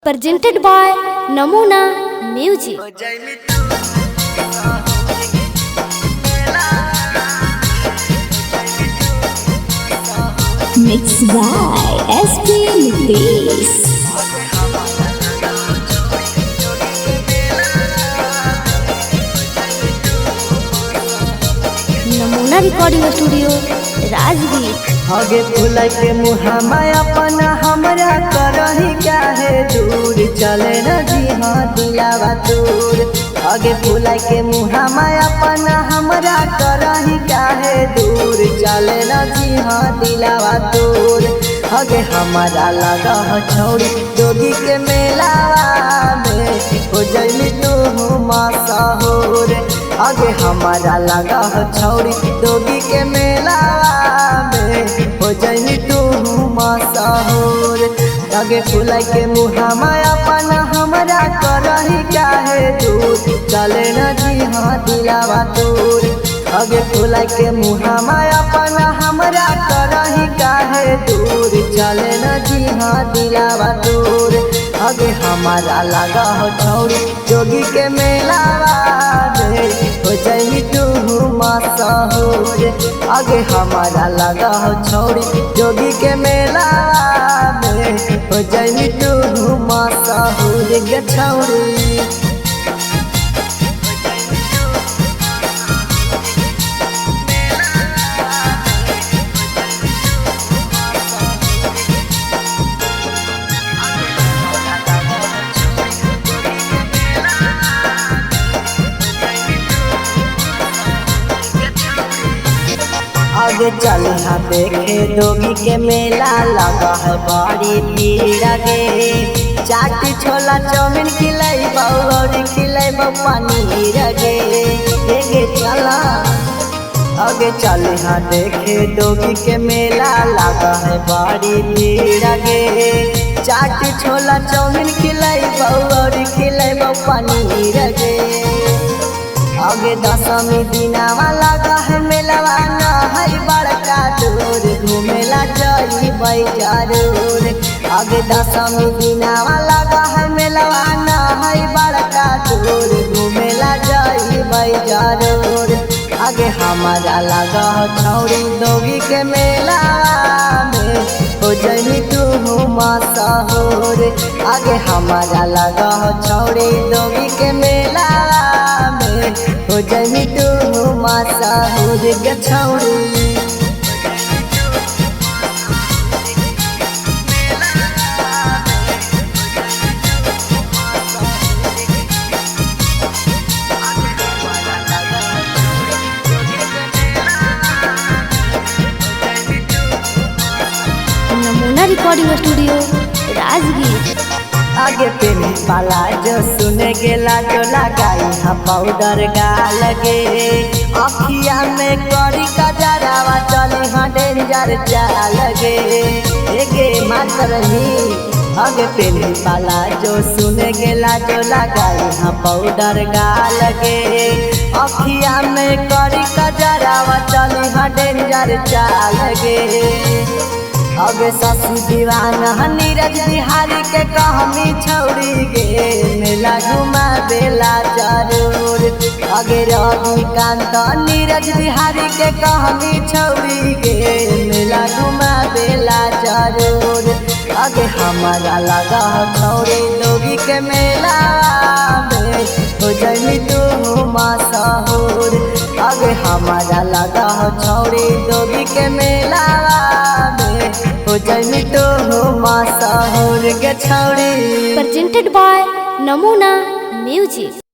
Presented by Namuna Music. Mixed by SP Nitesh. नमूना recording studio Rajgir. आगे फुला के मुहामा अपना हमरा करही काहे दूर चले न जी हाँ दिलावा दूर। आगे फुला के मुहामा अपना हमरा करही काहे दूर चले न जी हाँ दिलावा दूर। आगे हमारा लगा छौड़ी जोगी के मेलावा में हो जइली तू मशहूर। आगे हमारा लगा छौड़ी जोगी के मेलावा में हो जइली तू मशहूर। आगे फुला के मुहामा अपना हमरा करही काहे दूर चले न जी हाँ दिलावा दूर। आगे फुला के मुहामा अपना हमरा करही काहे दूर चले न जी हाँ दिलावा दूर। आगे हमारा लगा छौड़ी जोगी के मेलावा में हो जइली तू मशहूर। आगे हमारा लगा छौड़ी जोगी के मेलावा में हो जइली तू मशहूर गे छौड़ी। आगे चल हाँ देखे दोगी के मेला लगा है बड़ी भीड़ गे। चाट छोला चाउमीन खिलाई और खिलाई पानी गे गे चला। आगे चल हाँ देखे दोगी के मेला लगा है बड़ी भीड़ गे। चाट छोला चाउमीन खिलाई और खिलाई पानी गे। आगे दशमी दिनावा लगा है मेलावा ना है बड़का दूर घूमेला जई जरूर। आगे दशमी दिनावा लगा है मेलावा ना है बड़का दूर घूमेला जई जरूर। आगे हमारा लगा छौड़ी दोगी के मेलावा में हो जइली तू मशहूर। आगे हमारा लगा छौड़ी दोगी के मेलावा में हो जइली तू मशहूर गे छौड़ी। नमूना रिकॉर्डिंग स्टूडियो राजगीर। आगे पेन पाला जो सुने गेला जो लगाई हाँ पाउडर गाल गे। अखिया में करी कजरावा चली हाँ डेंजर चाल गे गे मातरनी। आगे पेन पाला जो सुने गेला जो लगाई हाँ पाउडर गाल गे। अखिया में करी कजरावा चली हाँ डेंजर चाल गे। अगे ससु दीवाना नीरज बिहारी के कहमी छौड़ी गे मेला घुमा बेला जरूर। अगे रविकांत नीरज बिहारी के कहमी छौड़ी गे मेला घुमा बेला जरूर। आगे हमारा लगा छौड़ी दोगी के मेला में हो जइली तू मशहूर। आगे हमारा लगा छौड़ी दोगी के मेला में हो जइली तू मशहूर गे छौड़ी। Presented by Namuna Music.